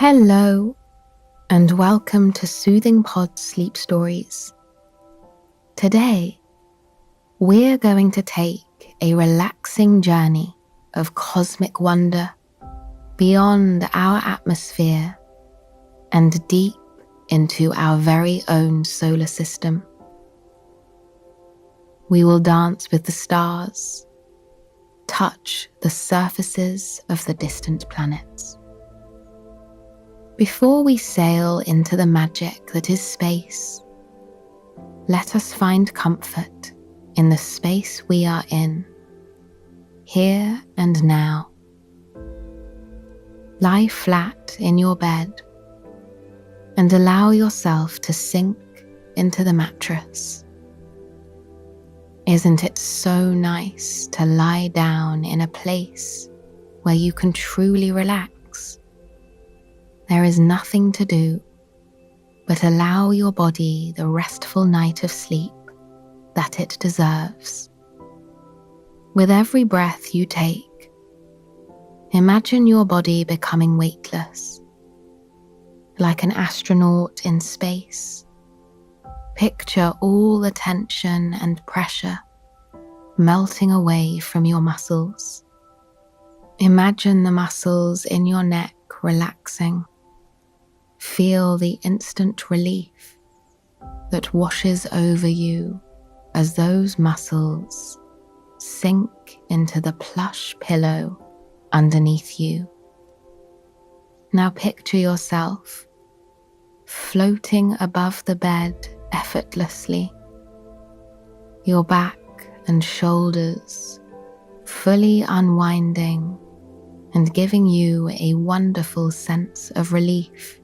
Hello, and welcome to Soothing Pod Sleep Stories. Today, we're going to take a relaxing journey of cosmic wonder beyond our atmosphere and deep into our very own solar system. We will dance with the stars, touch the surfaces of the distant planets. Before we sail into the magic that is space, let us find comfort in the space we are in, here and now. Lie flat in your bed and allow yourself to sink into the mattress. Isn't it so nice to lie down in a place where you can truly relax? There is nothing to do but allow your body the restful night of sleep that it deserves. With every breath you take, imagine your body becoming weightless, like an astronaut in space. Picture all the tension and pressure melting away from your muscles. Imagine the muscles in your neck relaxing. Feel the instant relief that washes over you as those muscles sink into the plush pillow underneath you. Now picture yourself floating above the bed effortlessly, your back and shoulders fully unwinding and giving you a wonderful sense of relief.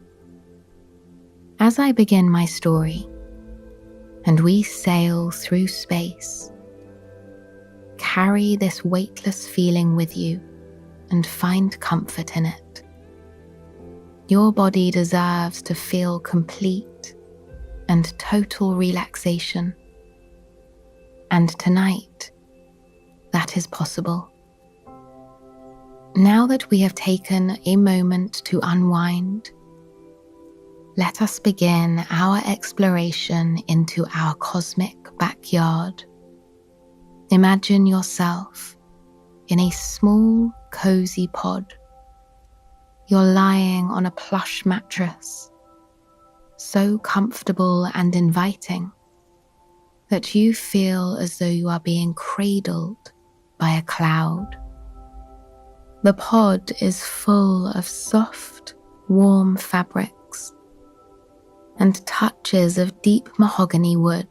As I begin my story, and we sail through space, carry this weightless feeling with you and find comfort in it. Your body deserves to feel complete and total relaxation. And tonight, that is possible. Now that we have taken a moment to unwind, let us begin our exploration into our cosmic backyard. Imagine yourself in a small, cozy pod. You're lying on a plush mattress, so comfortable and inviting that you feel as though you are being cradled by a cloud. The pod is full of soft, warm fabrics and touches of deep mahogany wood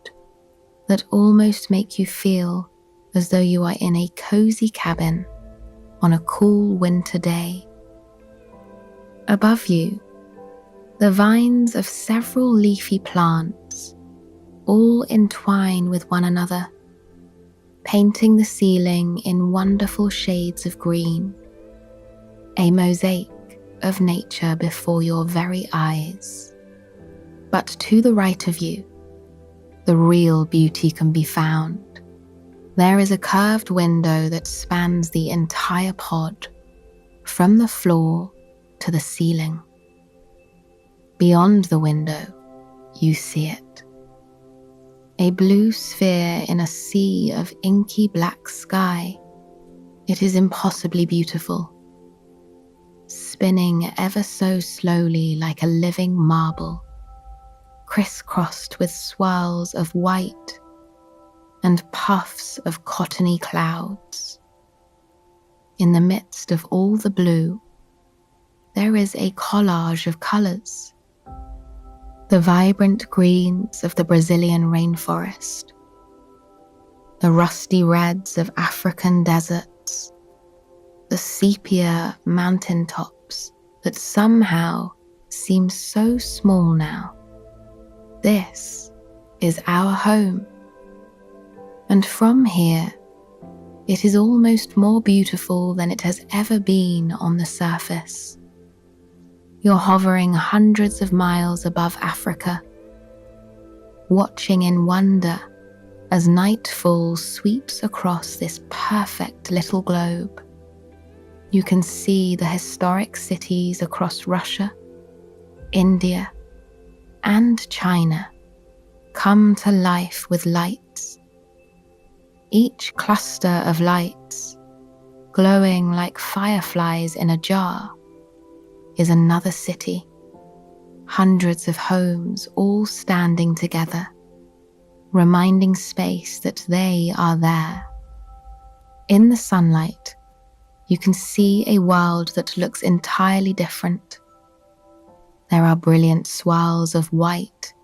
that almost make you feel as though you are in a cozy cabin on a cool winter day. Above you, the vines of several leafy plants all entwine with one another, painting the ceiling in wonderful shades of green, a mosaic of nature before your very eyes. But to the right of you, the real beauty can be found. There is a curved window that spans the entire pod, from the floor to the ceiling. Beyond the window, you see it. A blue sphere in a sea of inky black sky. It is impossibly beautiful, spinning ever so slowly like a living marble, crisscrossed with swirls of white and puffs of cottony clouds. In the midst of all the blue, there is a collage of colors. The vibrant greens of the Brazilian rainforest, the rusty reds of African deserts, the sepia mountaintops that somehow seem so small now. This is our home. And from here, it is almost more beautiful than it has ever been on the surface. You're hovering hundreds of miles above Africa, watching in wonder as nightfall sweeps across this perfect little globe. You can see the historic cities across Russia India, and China come to life with lights. Each cluster of lights, glowing like fireflies in a jar, is another city. Hundreds of homes all standing together, reminding space that they are there. In the sunlight, you can see a world that looks entirely different. There are brilliant swirls of white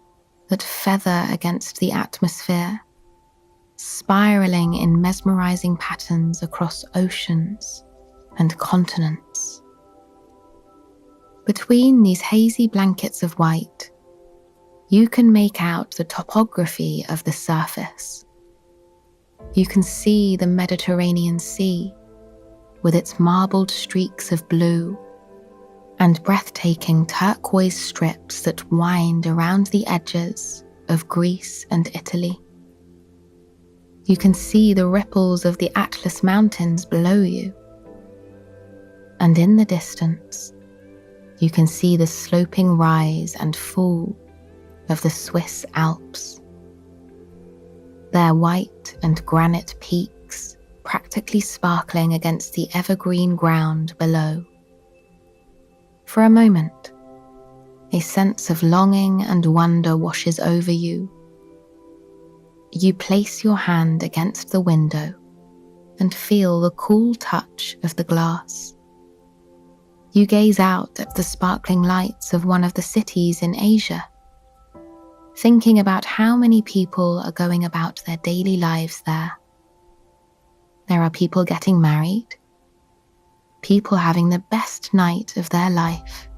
that feather against the atmosphere, spiraling in mesmerizing patterns across oceans and continents. Between these hazy blankets of white, you can make out the topography of the surface. You can see the Mediterranean Sea with its marbled streaks of blue and breathtaking turquoise strips that wind around the edges of Greece and Italy. You can see the ripples of the Atlas Mountains below you. And in the distance, you can see the sloping rise and fall of the Swiss Alps. Their white and granite peaks practically sparkling against the evergreen ground below. For a moment, a sense of longing and wonder washes over you. You place your hand against the window and feel the cool touch of the glass. You gaze out at the sparkling lights of one of the cities in Asia, thinking about how many people are going about their daily lives there. There are people getting married, people having the best night of their life,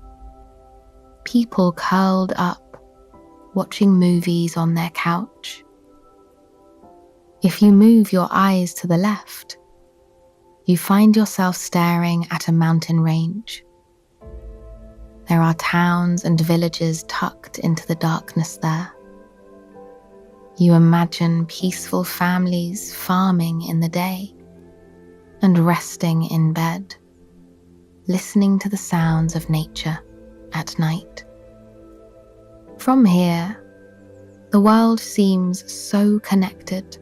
people curled up, watching movies on their couch. If you move your eyes to the left, you find yourself staring at a mountain range. There are towns and villages tucked into the darkness there. You imagine peaceful families farming in the day and resting in bed, listening to the sounds of nature at night. From here, the world seems so connected.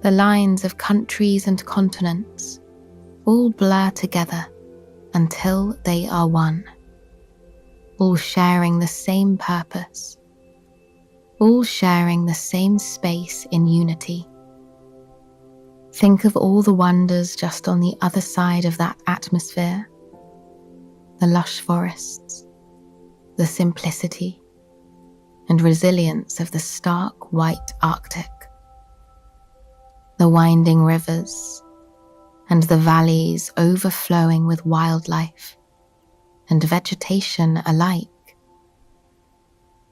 The lines of countries and continents all blur together until they are one, all sharing the same purpose, all sharing the same space in unity. Think of all the wonders just on the other side of that atmosphere, the lush forests, the simplicity and resilience of the stark white Arctic, the winding rivers and the valleys overflowing with wildlife and vegetation alike.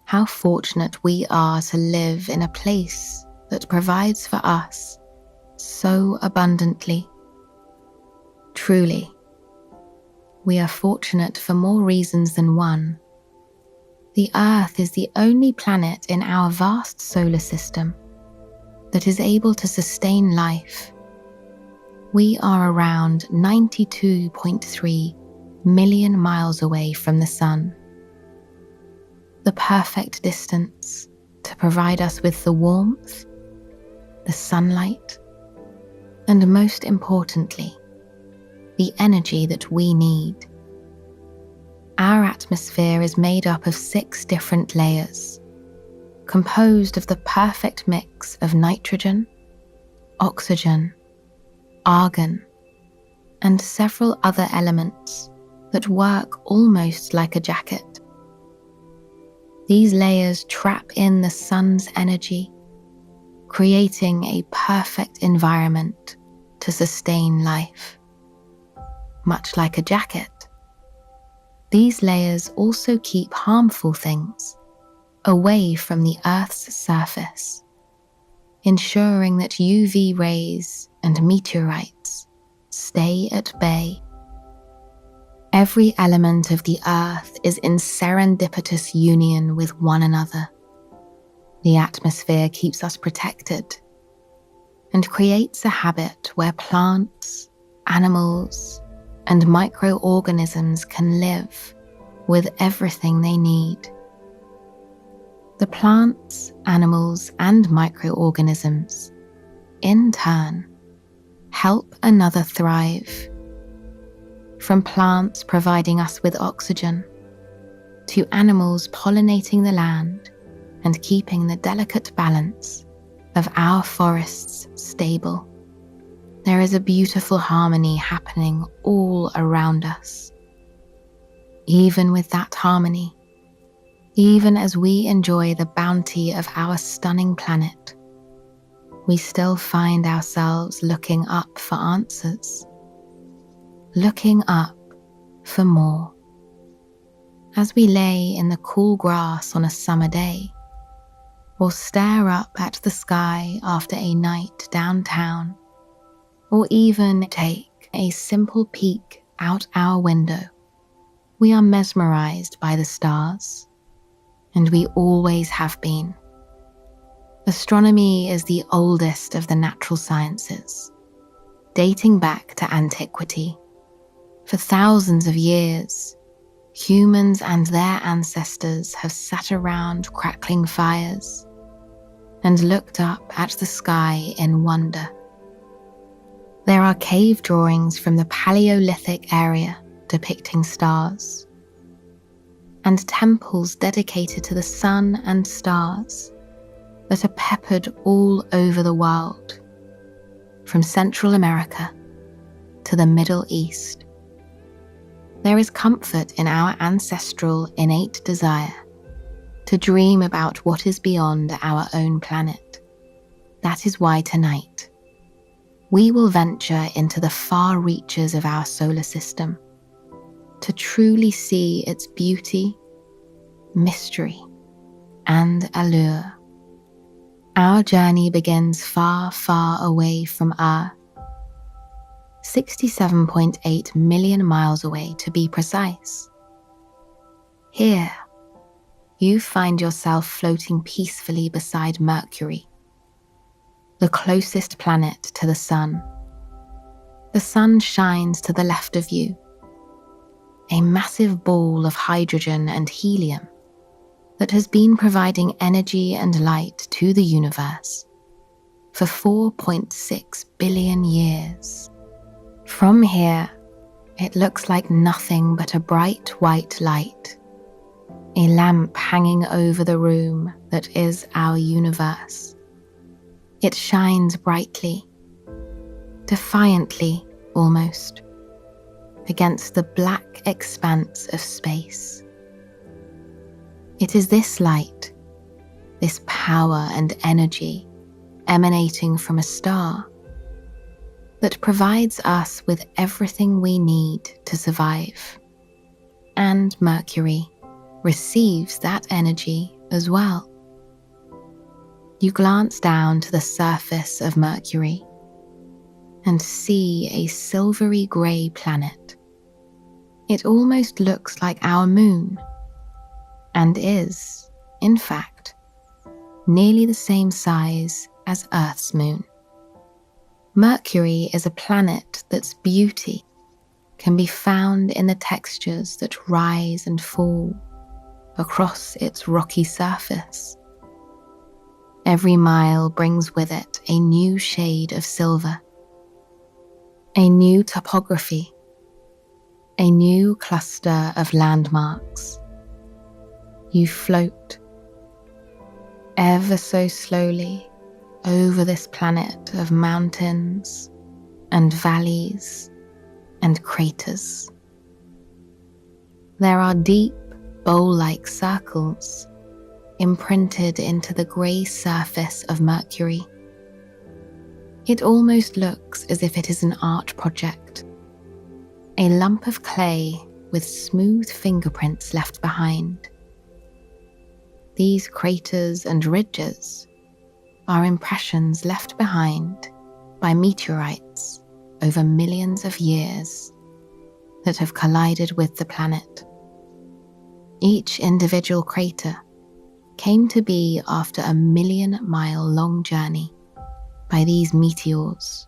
How fortunate we are to live in a place that provides for us so abundantly. Truly, we are fortunate for more reasons than one. The Earth is the only planet in our vast solar system that is able to sustain life. We are around 92.3 million miles away from the Sun. The perfect distance to provide us with the warmth, the sunlight, and most importantly, the energy that we need. Our atmosphere is made up of 6 different layers, composed of the perfect mix of nitrogen, oxygen, argon, and several other elements that work almost like a jacket. These layers trap in the sun's energy, creating a perfect environment to sustain life. Much like a jacket, these layers also keep harmful things away from the Earth's surface, ensuring that UV rays and meteorites stay at bay. Every element of the Earth is in serendipitous union with one another. The atmosphere keeps us protected and creates a habit where plants, animals, and microorganisms can live with everything they need. The plants, animals, and microorganisms, in turn, help another thrive. From plants providing us with oxygen, to animals pollinating the land and keeping the delicate balance of our forests stable. There is a beautiful harmony happening all around us. Even with that harmony, even as we enjoy the bounty of our stunning planet, we still find ourselves looking up for answers, looking up for more. As we lay in the cool grass on a summer day, or stare up at the sky after a night downtown, or even take a simple peek out our window, we are mesmerized by the stars, and we always have been. Astronomy is the oldest of the natural sciences, dating back to antiquity. For thousands of years, humans and their ancestors have sat around crackling fires and looked up at the sky in wonder. There are cave drawings from the Paleolithic area depicting stars, and temples dedicated to the sun and stars that are peppered all over the world, from Central America to the Middle East. There is comfort in our ancestral innate desire to dream about what is beyond our own planet. That is why tonight, we will venture into the far reaches of our solar system to truly see its beauty, mystery, and allure. Our journey begins far, far away from Earth, 67.8 million miles away to be precise. Here, you find yourself floating peacefully beside Mercury, the closest planet to the Sun. The Sun shines to the left of you, a massive ball of hydrogen and helium that has been providing energy and light to the universe for 4.6 billion years. From here, it looks like nothing but a bright white light, a lamp hanging over the room that is our universe. It shines brightly, defiantly almost, against the black expanse of space. It is this light, this power and energy emanating from a star, that provides us with everything we need to survive. And Mercury receives that energy as well. You glance down to the surface of Mercury and see a silvery grey planet. It almost looks like our moon, and is, in fact, nearly the same size as Earth's moon. Mercury is a planet that's beauty can be found in the textures that rise and fall across its rocky surface. Every mile brings with it a new shade of silver, a new topography, a new cluster of landmarks. You float ever so slowly over this planet of mountains and valleys and craters. There are deep, bowl-like circles imprinted into the grey surface of Mercury. It almost looks as if it is an art project, a lump of clay with smooth fingerprints left behind. These craters and ridges are impressions left behind by meteorites over millions of years that have collided with the planet. Each individual crater came to be after a 1,000,000-mile-long journey by these meteors.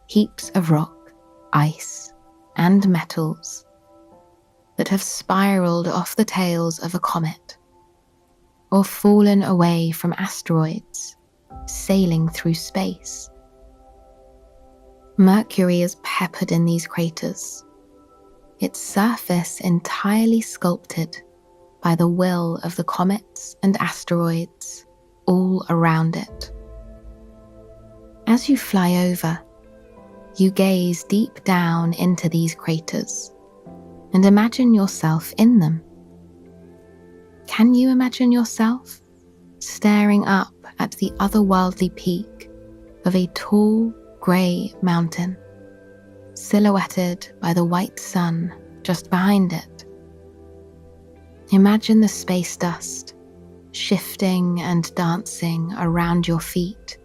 Heaps of rock, ice, and metals that have spiraled off the tails of a comet or fallen away from asteroids sailing through space. Mercury is peppered in these craters, its surface entirely sculpted by the will of the comets and asteroids all around it. As you fly over, you gaze deep down into these craters and imagine yourself in them. Can you imagine yourself staring up at the otherworldly peak of a tall, grey mountain, silhouetted by the white sun just behind it? Imagine the space dust shifting and dancing around your feet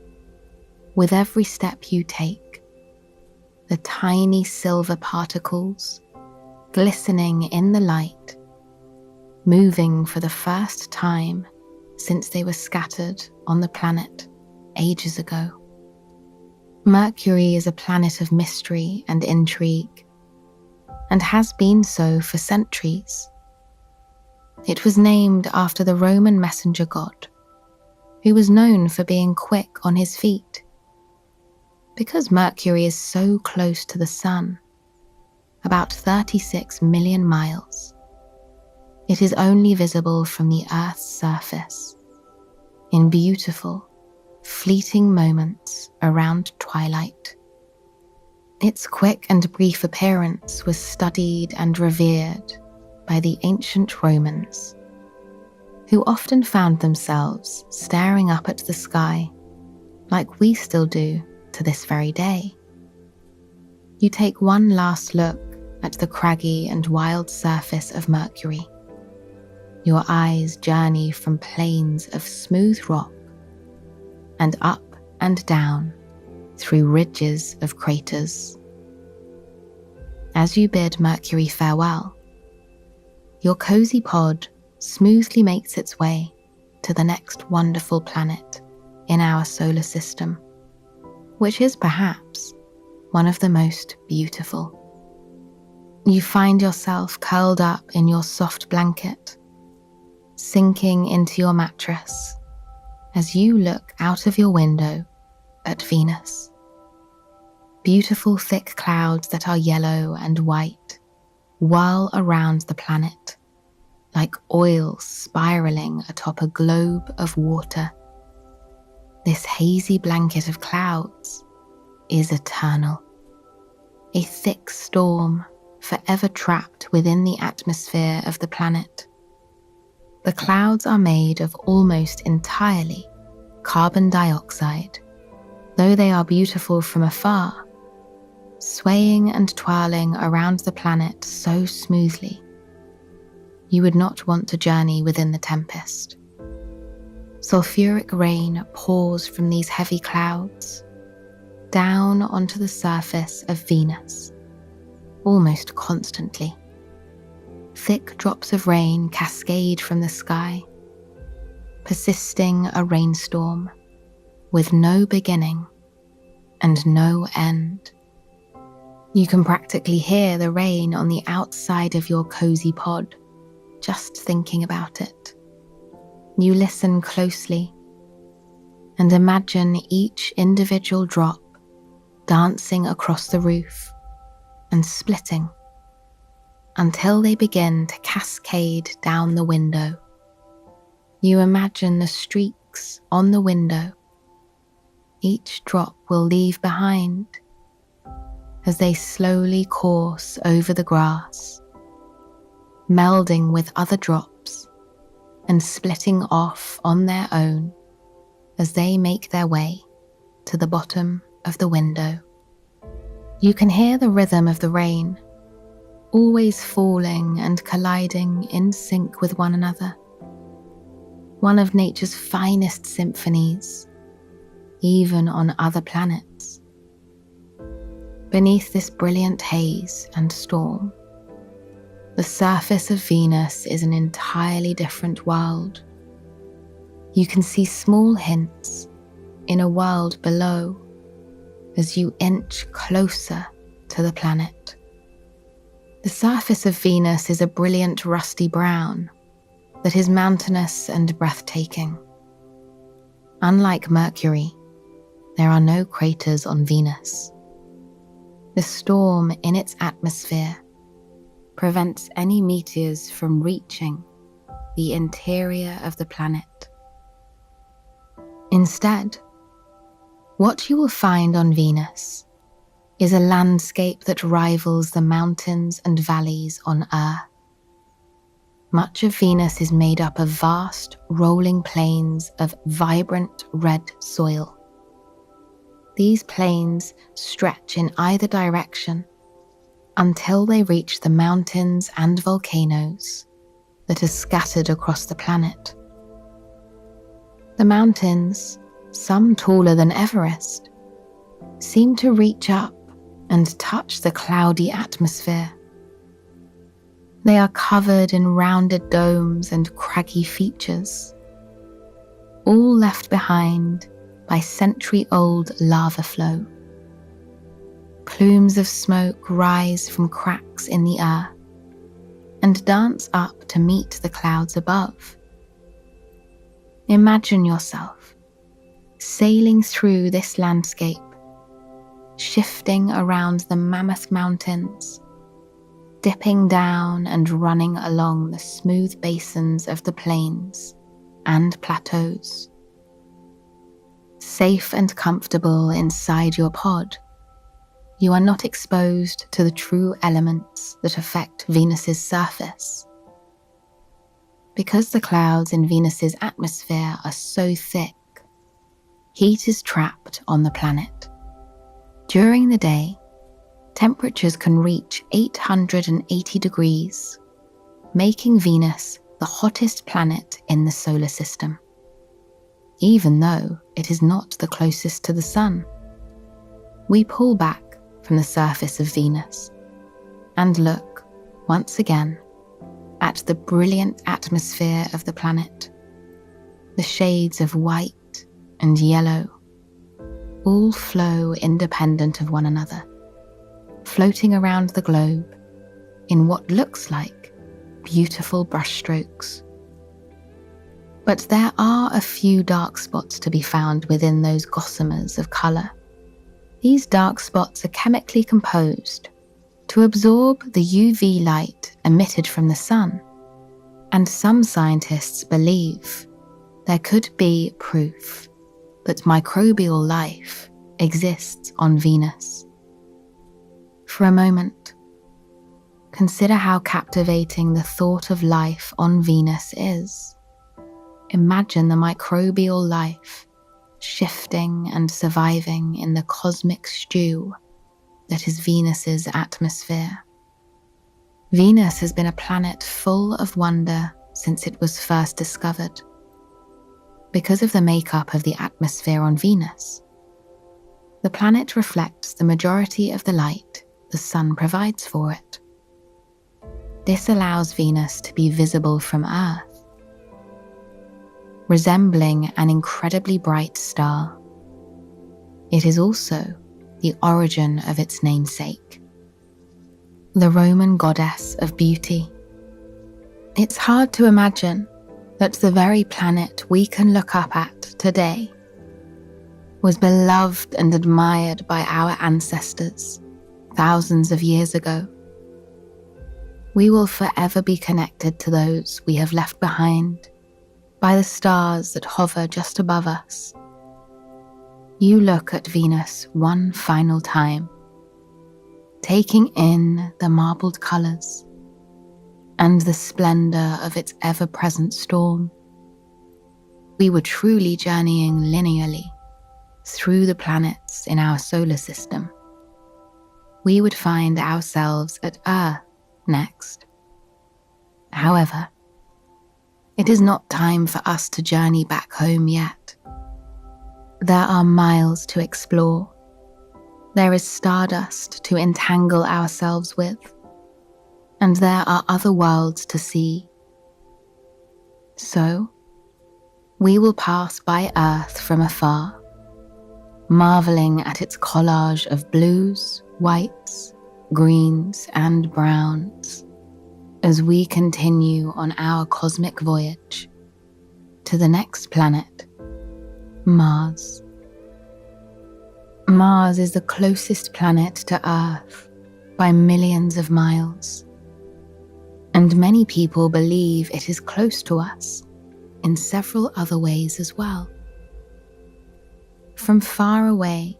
with every step you take, the tiny silver particles glistening in the light, moving for the first time since they were scattered on the planet ages ago. Mercury is a planet of mystery and intrigue, and has been so for centuries. It was named after the Roman messenger god, who was known for being quick on his feet. Because Mercury is so close to the Sun, about 36 million miles, it is only visible from the Earth's surface, in beautiful, fleeting moments around twilight. Its quick and brief appearance was studied and revered by the ancient Romans, who often found themselves staring up at the sky like we still do to this very day. You take one last look at the craggy and wild surface of Mercury. Your eyes journey from plains of smooth rock and up and down through ridges of craters. As you bid Mercury farewell, your cozy pod smoothly makes its way to the next wonderful planet in our solar system, which is perhaps one of the most beautiful. You find yourself curled up in your soft blanket, sinking into your mattress as you look out of your window at Venus. Beautiful thick clouds that are yellow and white whirl around the planet like oil spiraling atop a globe of water. This hazy blanket of clouds is eternal, a thick storm forever trapped within the atmosphere of the planet. The clouds are made of almost entirely carbon dioxide, though they are beautiful from afar, swaying and twirling around the planet so smoothly. You would not want to journey within the tempest. Sulfuric rain pours from these heavy clouds down onto the surface of Venus, almost constantly. Thick drops of rain cascade from the sky, persisting a rainstorm with no beginning and no end. You can practically hear the rain on the outside of your cozy pod, just thinking about it. You listen closely and imagine each individual drop dancing across the roof and splitting until they begin to cascade down the window. You imagine the streaks on the window each drop will leave behind as they slowly course over the grass, melding with other drops and splitting off on their own as they make their way to the bottom of the window. You can hear the rhythm of the rain, always falling and colliding in sync with one another. One of nature's finest symphonies, even on other planets. Beneath this brilliant haze and storm, the surface of Venus is an entirely different world. You can see small hints in a world below as you inch closer to the planet. The surface of Venus is a brilliant rusty brown that is mountainous and breathtaking. Unlike Mercury, there are no craters on Venus. The storm in its atmosphere prevents any meteors from reaching the interior of the planet. Instead, what you will find on Venus is a landscape that rivals the mountains and valleys on Earth. Much of Venus is made up of vast, rolling plains of vibrant red soil. These plains stretch in either direction until they reach the mountains and volcanoes that are scattered across the planet. The mountains, some taller than Everest, seem to reach up and touch the cloudy atmosphere. They are covered in rounded domes and craggy features, all left behind by century-old lava flow. Plumes of smoke rise from cracks in the earth and dance up to meet the clouds above. Imagine yourself sailing through this landscape, shifting around the mammoth mountains, dipping down and running along the smooth basins of the plains and plateaus. Safe and comfortable inside your pod, you are not exposed to the true elements that affect Venus's surface. Because the clouds in Venus's atmosphere are so thick, heat is trapped on the planet. During the day, temperatures can reach 880 degrees, making Venus the hottest planet in the solar system, even though it is not the closest to the Sun. We pull back from the surface of Venus and look, once again, at the brilliant atmosphere of the planet. The shades of white and yellow all flow independent of one another, floating around the globe in what looks like beautiful brushstrokes. But there are a few dark spots to be found within those gossamers of colour. These dark spots are chemically composed to absorb the UV light emitted from the sun, and some scientists believe there could be proof that microbial life exists on Venus. For a moment, consider how captivating the thought of life on Venus is. Imagine the microbial life shifting and surviving in the cosmic stew that is Venus's atmosphere. Venus has been a planet full of wonder since it was first discovered. Because of the makeup of the atmosphere on Venus, the planet reflects the majority of the light the sun provides for it. This allows Venus to be visible from Earth, resembling an incredibly bright star. It is also the origin of its namesake, the Roman goddess of beauty. It's hard to imagine that the very planet we can look up at today was beloved and admired by our ancestors thousands of years ago. We will forever be connected to those we have left behind by the stars that hover just above us. You look at Venus one final time, taking in the marbled colours and the splendour of its ever-present storm. We were truly journeying linearly through the planets in our solar system. We would find ourselves at Earth next. However, it is not time for us to journey back home yet. There are miles to explore. There is stardust to entangle ourselves with, and there are other worlds to see. So, we will pass by Earth from afar, marveling at its collage of blues, whites, greens, and browns as we continue on our cosmic voyage to the next planet, Mars. Mars is the closest planet to Earth by millions of miles, and many people believe it is close to us in several other ways as well. From far away,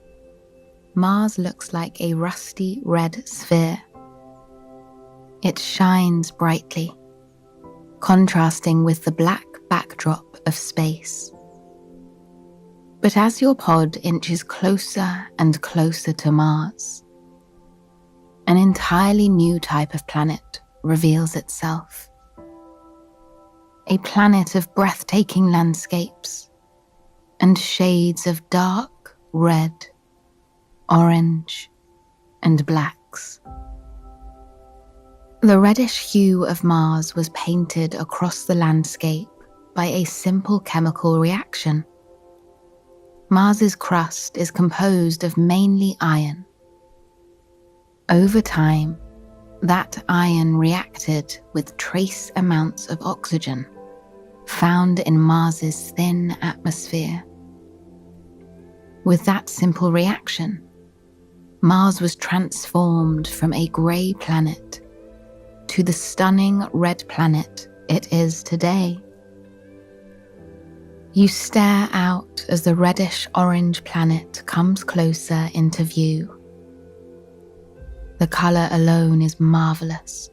Mars looks like a rusty red sphere. It shines brightly, contrasting with the black backdrop of space. But as your pod inches closer and closer to Mars, an entirely new type of planet reveals itself. A planet of breathtaking landscapes and shades of dark red, orange, and blacks. The reddish hue of Mars was painted across the landscape by a simple chemical reaction. Mars's crust is composed of mainly iron. Over time, that iron reacted with trace amounts of oxygen found in Mars's thin atmosphere. With that simple reaction, Mars was transformed from a grey planet to the stunning red planet it is today. You stare out as the reddish-orange planet comes closer into view. The colour alone is marvellous,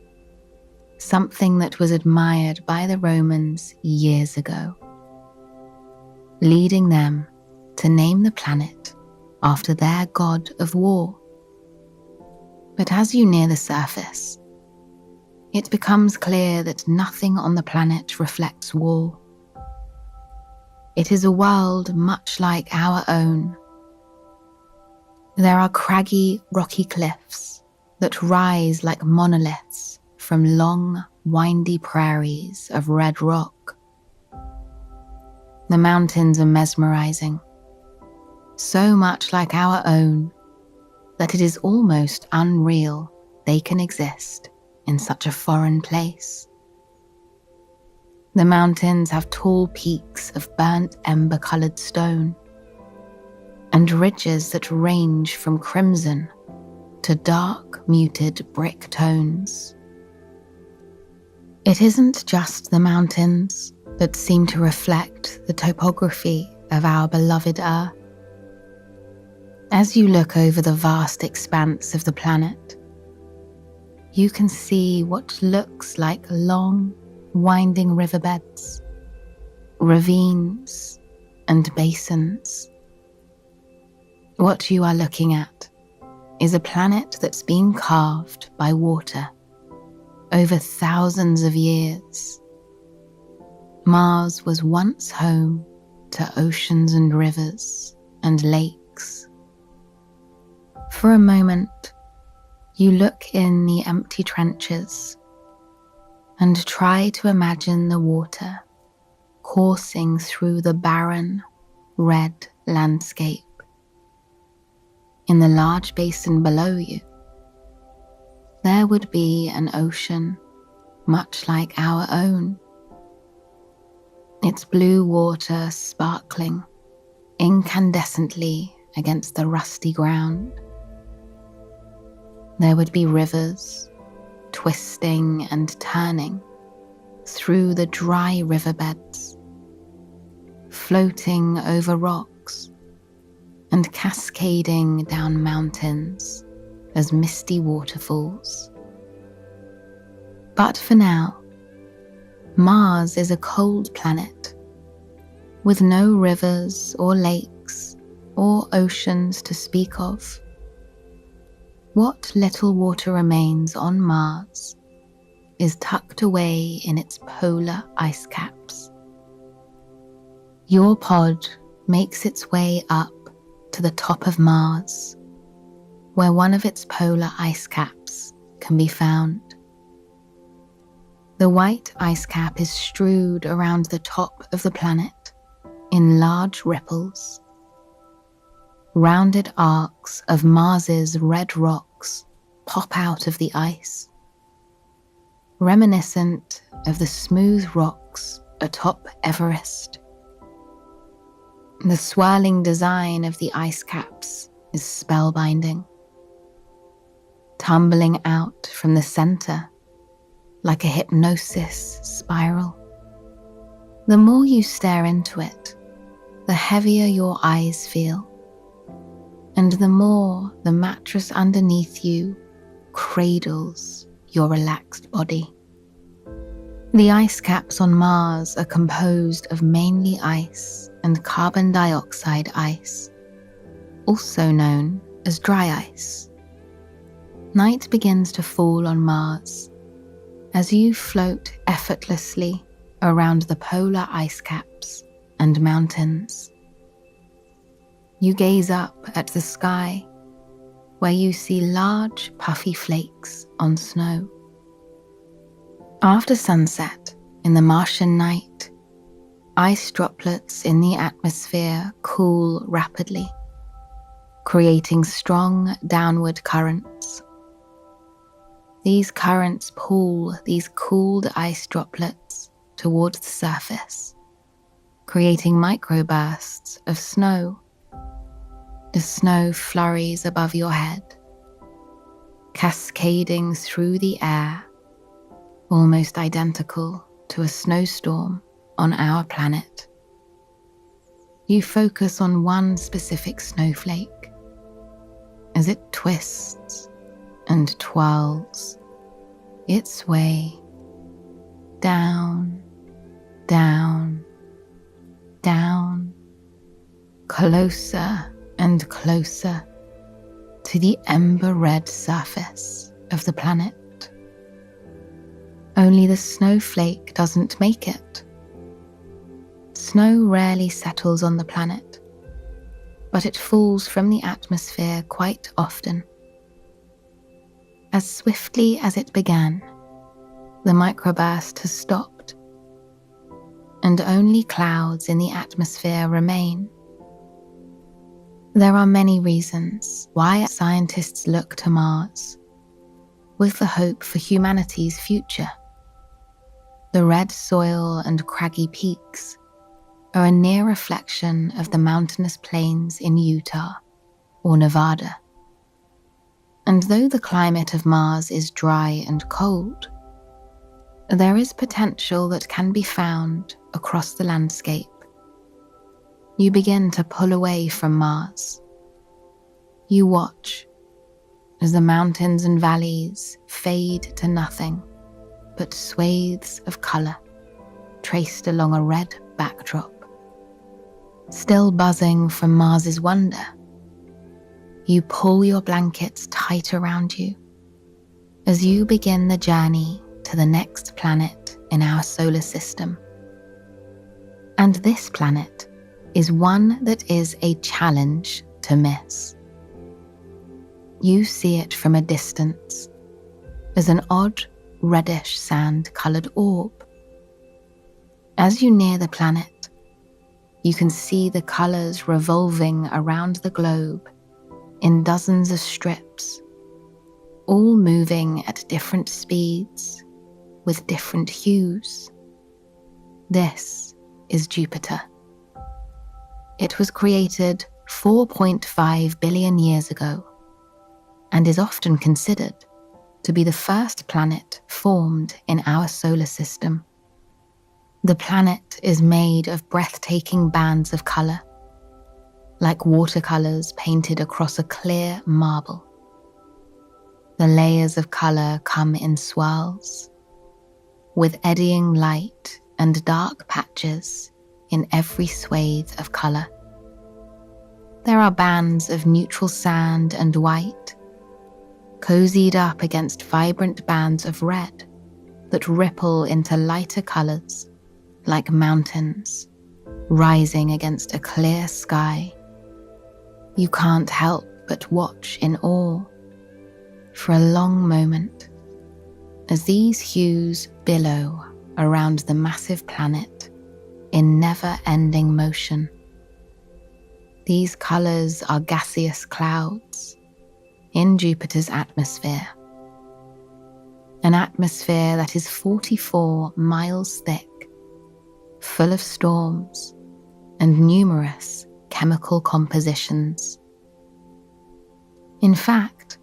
something that was admired by the Romans years ago, leading them to name the planet after their god of war. But as you near the surface, it becomes clear that nothing on the planet reflects war. It is a world much like our own. There are craggy, rocky cliffs that rise like monoliths from long, windy prairies of red rock. The mountains are mesmerizing, so much like our own that it is almost unreal they can exist in such a foreign place. The mountains have tall peaks of burnt ember-coloured stone and ridges that range from crimson to dark, muted brick tones. It isn't just the mountains that seem to reflect the topography of our beloved Earth. As you look over the vast expanse of the planet, you can see what looks like long, winding riverbeds, ravines, and basins. What you are looking at is a planet that's been carved by water over thousands of years. Mars was once home to oceans and rivers and lakes. For a moment, you look in the empty trenches and try to imagine the water coursing through the barren, red landscape. In the large basin below you, there would be an ocean much like our own. Its blue water sparkling incandescently against the rusty ground. There would be rivers twisting and turning through the dry riverbeds, floating over rocks and cascading down mountains as misty waterfalls. But for now, Mars is a cold planet with no rivers or lakes or oceans to speak of. What little water remains on Mars is tucked away in its polar ice caps. Your pod makes its way up to the top of Mars, where one of its polar ice caps can be found. The white ice cap is strewed around the top of the planet in large ripples. Rounded arcs of Mars's red rocks pop out of the ice, reminiscent of the smooth rocks atop Everest. The swirling design of the ice caps is spellbinding, tumbling out from the center like a hypnosis spiral. The more you stare into it, the heavier your eyes feel, and the more the mattress underneath you cradles your relaxed body. The ice caps on Mars are composed of mainly ice and carbon dioxide ice, also known as dry ice. Night begins to fall on Mars as you float effortlessly around the polar ice caps and mountains. You gaze up at the sky, where you see large puffy flakes on snow. After sunset, in the Martian night, ice droplets in the atmosphere cool rapidly, creating strong downward currents. These currents pull these cooled ice droplets towards the surface, creating microbursts of snow. The snow flurries above your head, cascading through the air, almost identical to a snowstorm on our planet. You focus on one specific snowflake as it twists and twirls its way down, down, down, closer and closer to the ember-red surface of the planet. Only the snowflake doesn't make it. Snow rarely settles on the planet, but it falls from the atmosphere quite often. As swiftly as it began, the microburst has stopped, and only clouds in the atmosphere remain. There are many reasons why scientists look to Mars, with the hope for humanity's future. The red soil and craggy peaks are a near reflection of the mountainous plains in Utah or Nevada. And though the climate of Mars is dry and cold, there is potential that can be found across the landscape. You begin to pull away from Mars. You watch as the mountains and valleys fade to nothing but swathes of color traced along a red backdrop. Still buzzing from Mars's wonder, you pull your blankets tight around you as you begin the journey to the next planet in our solar system. And this planet is one that is a challenge to miss. You see it from a distance as an odd reddish sand-colored orb. As you near the planet, you can see the colors revolving around the globe in dozens of strips, all moving at different speeds with different hues. This is Jupiter. It was created 4.5 billion years ago and is often considered to be the first planet formed in our solar system. The planet is made of breathtaking bands of color, like watercolors painted across a clear marble. The layers of color come in swirls, with eddying light and dark patches in every swathe of color. There are bands of neutral sand and white, cozied up against vibrant bands of red that ripple into lighter colors like mountains rising against a clear sky. You can't help but watch in awe for a long moment as these hues billow around the massive planet in never-ending motion. These colors are gaseous clouds in Jupiter's atmosphere, an atmosphere that is 44 miles thick, full of storms and numerous chemical compositions. In fact,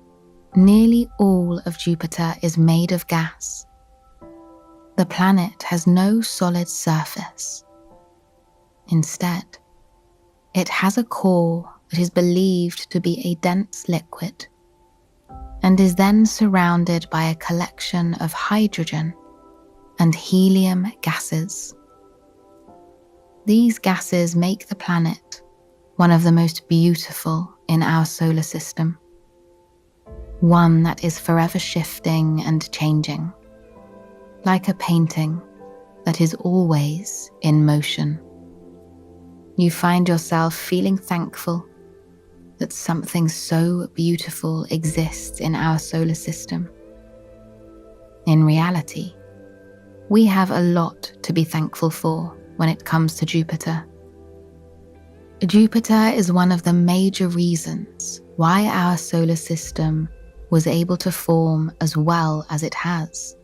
nearly all of Jupiter is made of gas. The planet has no solid surface. Instead, it has a core that is believed to be a dense liquid and is then surrounded by a collection of hydrogen and helium gases. These gases make the planet one of the most beautiful in our solar system, one that is forever shifting and changing, like a painting that is always in motion. You find yourself feeling thankful that something so beautiful exists in our solar system. In reality, we have a lot to be thankful for when it comes to Jupiter. Jupiter is one of the major reasons why our solar system was able to form as well as it has.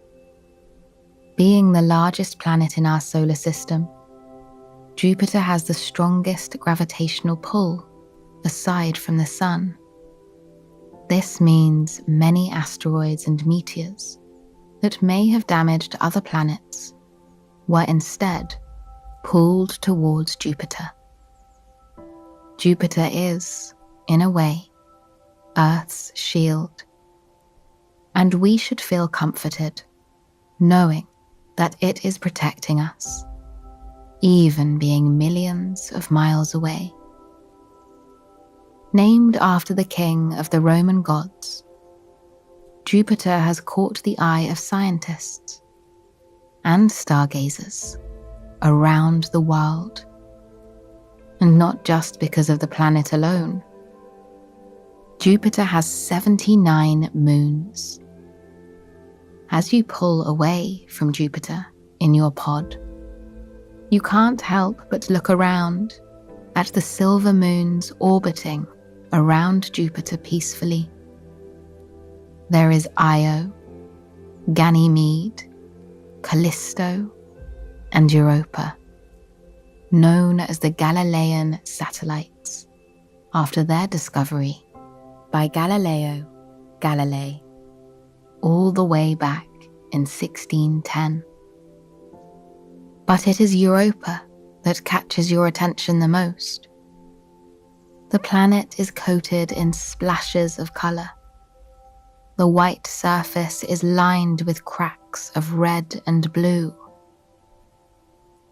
Being the largest planet in our solar system, Jupiter has the strongest gravitational pull aside from the Sun. This means many asteroids and meteors that may have damaged other planets were instead pulled towards Jupiter. Jupiter is, in a way, Earth's shield, and we should feel comforted knowing that it is protecting us, even being millions of miles away. Named after the king of the Roman gods, Jupiter has caught the eye of scientists and stargazers around the world, and not just because of the planet alone. Jupiter has 79 moons. As you pull away from Jupiter in your pod, you can't help but look around at the silver moons orbiting around Jupiter peacefully. There is Io, Ganymede, Callisto, and Europa, known as the Galilean satellites, after their discovery by Galileo Galilei, all the way back in 1610. But it is Europa that catches your attention the most. The planet is coated in splashes of colour. The white surface is lined with cracks of red and blue.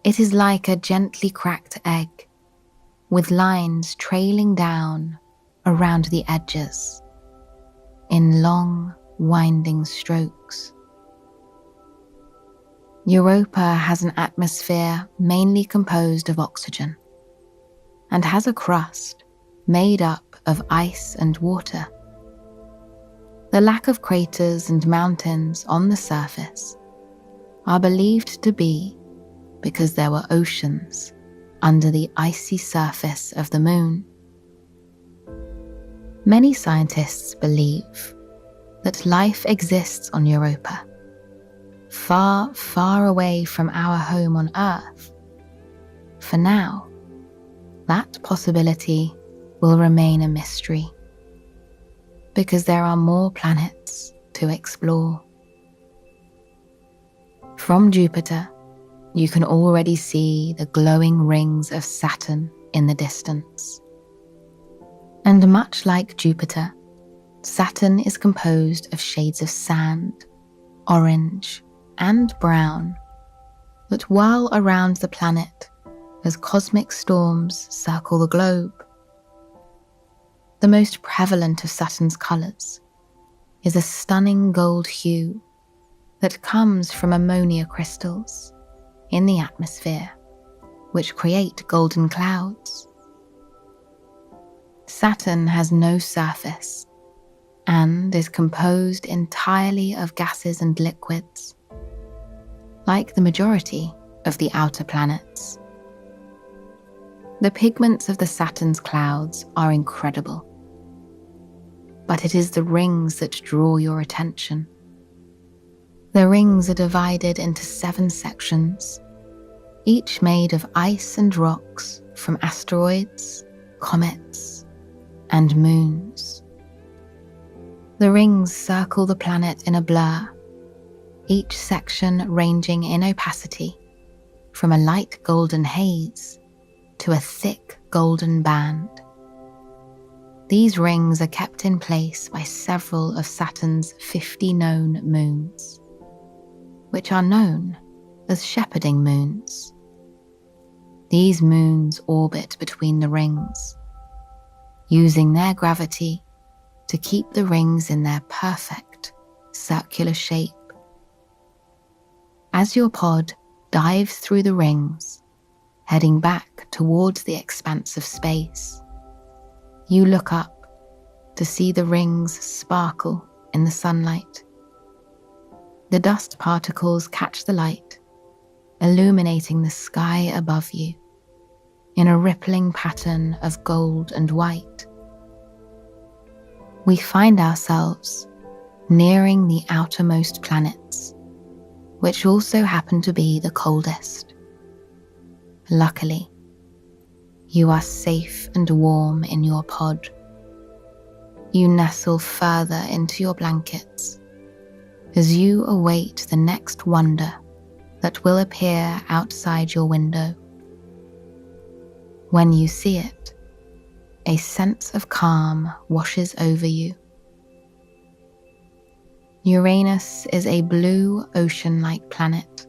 It is like a gently cracked egg, with lines trailing down around the edges, in long, winding strokes. Europa has an atmosphere mainly composed of oxygen, and has a crust made up of ice and water. The lack of craters and mountains on the surface are believed to be because there were oceans under the icy surface of the moon. Many scientists believe that life exists on Europa, far, far away from our home on Earth. For now, that possibility will remain a mystery, because there are more planets to explore. From Jupiter, you can already see the glowing rings of Saturn in the distance. And much like Jupiter, Saturn is composed of shades of sand, orange, and brown that whirl around the planet as cosmic storms circle the globe. The most prevalent of Saturn's colours is a stunning gold hue that comes from ammonia crystals in the atmosphere, which create golden clouds. Saturn has no surface and is composed entirely of gases and liquids, like the majority of the outer planets. The pigments of the Saturn's clouds are incredible, but it is the rings that draw your attention. The rings are divided into 7 sections, each made of ice and rocks from asteroids, comets, and moons. The rings circle the planet in a blur, each section ranging in opacity from a light golden haze to a thick golden band. These rings are kept in place by several of Saturn's 50 known moons, which are known as shepherding moons. These moons orbit between the rings, using their gravity to keep the rings in their perfect circular shape. As your pod dives through the rings, heading back towards the expanse of space, you look up to see the rings sparkle in the sunlight. The dust particles catch the light, illuminating the sky above you in a rippling pattern of gold and white. We find ourselves nearing the outermost planets, which also happen to be the coldest. Luckily, you are safe and warm in your pod. You nestle further into your blankets as you await the next wonder that will appear outside your window. When you see it, a sense of calm washes over you. Uranus is a blue ocean-like planet,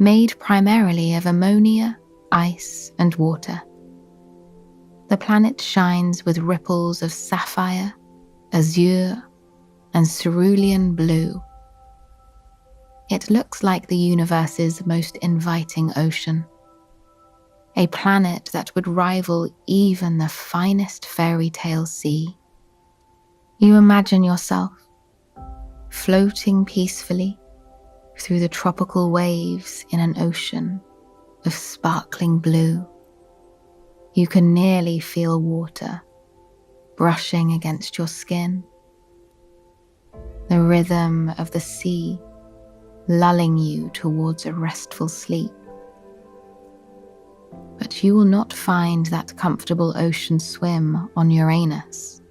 made primarily of ammonia, ice, and water. The planet shines with ripples of sapphire, azure, and cerulean blue. It looks like the universe's most inviting ocean, a planet that would rival even the finest fairy tale sea. You imagine yourself floating peacefully through the tropical waves in an ocean of sparkling blue. You can nearly feel water brushing against your skin, the rhythm of the sea lulling you towards a restful sleep. But you will not find that comfortable ocean swim on Uranus,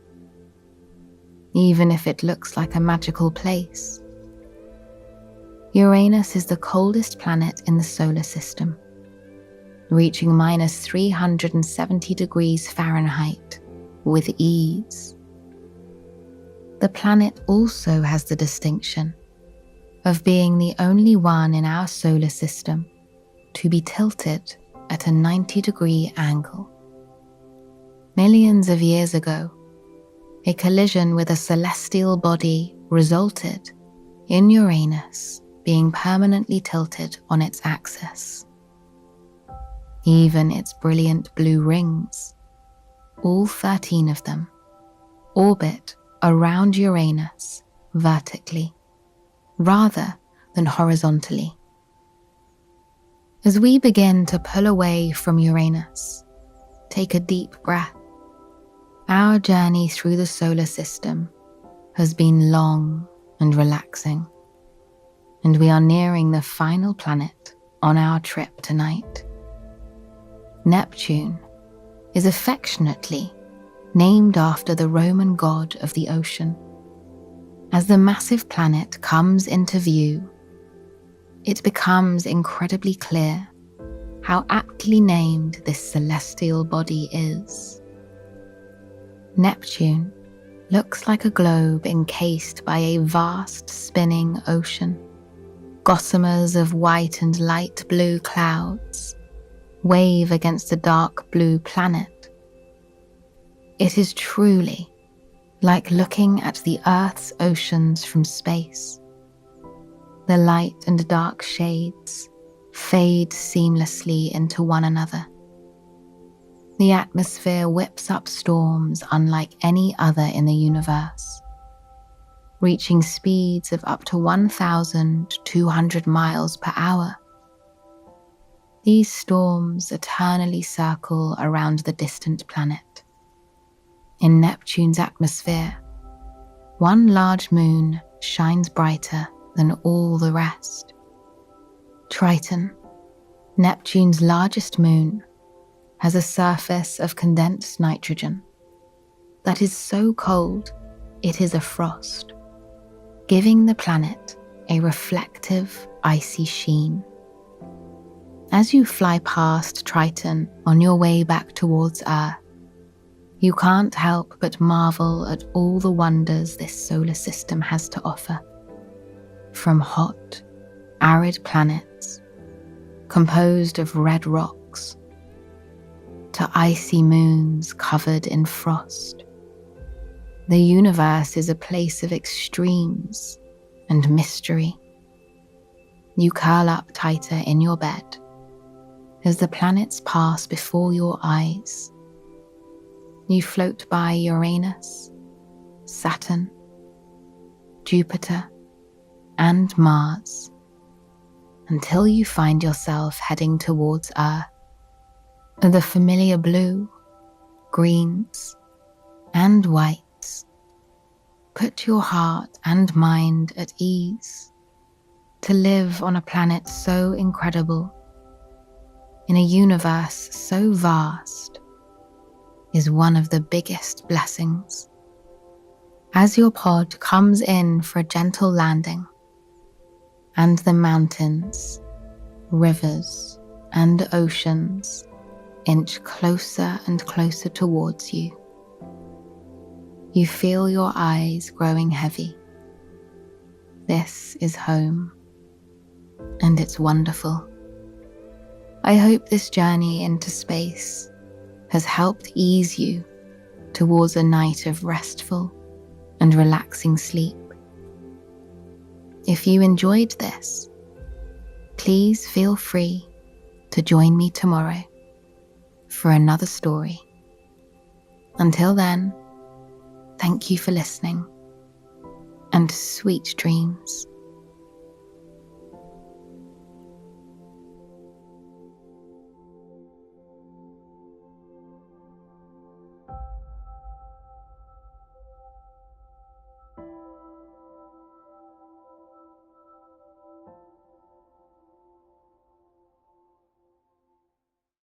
even if it looks like a magical place. Uranus is the coldest planet in the solar system, reaching minus 370 degrees Fahrenheit with ease. The planet also has the distinction of being the only one in our solar system to be tilted at a 90-degree angle. Millions of years ago, a collision with a celestial body resulted in Uranus being permanently tilted on its axis. Even its brilliant blue rings, all 13 of them, orbit around Uranus vertically, rather than horizontally. As we begin to pull away from Uranus, take a deep breath. Our journey through the solar system has been long and relaxing, and we are nearing the final planet on our trip tonight. Neptune is affectionately named after the Roman god of the ocean. As the massive planet comes into view, it becomes incredibly clear how aptly named this celestial body is. Neptune looks like a globe encased by a vast spinning ocean. Gossamers of white and light blue clouds wave against the dark blue planet. It is truly like looking at the Earth's oceans from space. The light and dark shades fade seamlessly into one another. The atmosphere whips up storms unlike any other in the universe, reaching speeds of up to 1,200 miles per hour. These storms eternally circle around the distant planet. In Neptune's atmosphere, one large moon shines brighter than all the rest. Triton, Neptune's largest moon, has a surface of condensed nitrogen that is so cold it is a frost, giving the planet a reflective, icy sheen. As you fly past Triton on your way back towards Earth, you can't help but marvel at all the wonders this solar system has to offer. From hot, arid planets, composed of red rocks, to icy moons covered in frost. The universe is a place of extremes and mystery. You curl up tighter in your bed as the planets pass before your eyes. You float by Uranus, Saturn, Jupiter, and Mars until you find yourself heading towards Earth. The familiar blue, greens, and whites put your heart and mind at ease. To live on a planet so incredible, in a universe so vast, is one of the biggest blessings. As your pod comes in for a gentle landing, and the mountains, rivers, and oceans inch closer and closer towards you, you feel your eyes growing heavy. This is home, and it's wonderful. I hope this journey into space has helped ease you towards a night of restful and relaxing sleep. If you enjoyed this, please feel free to join me tomorrow for another story. Until then, thank you for listening, and sweet dreams.